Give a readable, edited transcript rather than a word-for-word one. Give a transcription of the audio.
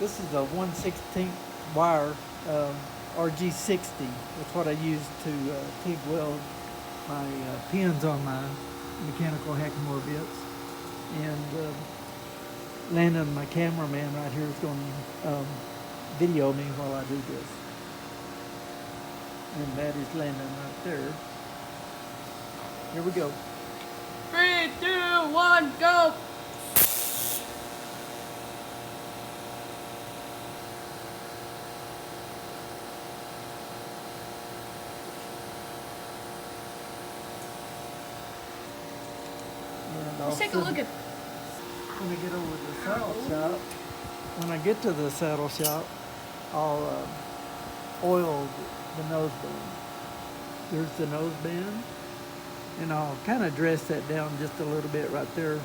This is a 1/16 wire RG60. That's what I use to TIG weld my pins on my mechanical hackamore bits. And Landon, my cameraman right here, is going to video me while I do this. And that is Landon right there. Here we go. 3, 2, 1, go! And Let's take a look at. When I get over to the saddle shop, when I get to the saddle shop, I'll oil the nose band. There's the nose band, and I'll kind of dress that down just a little bit right there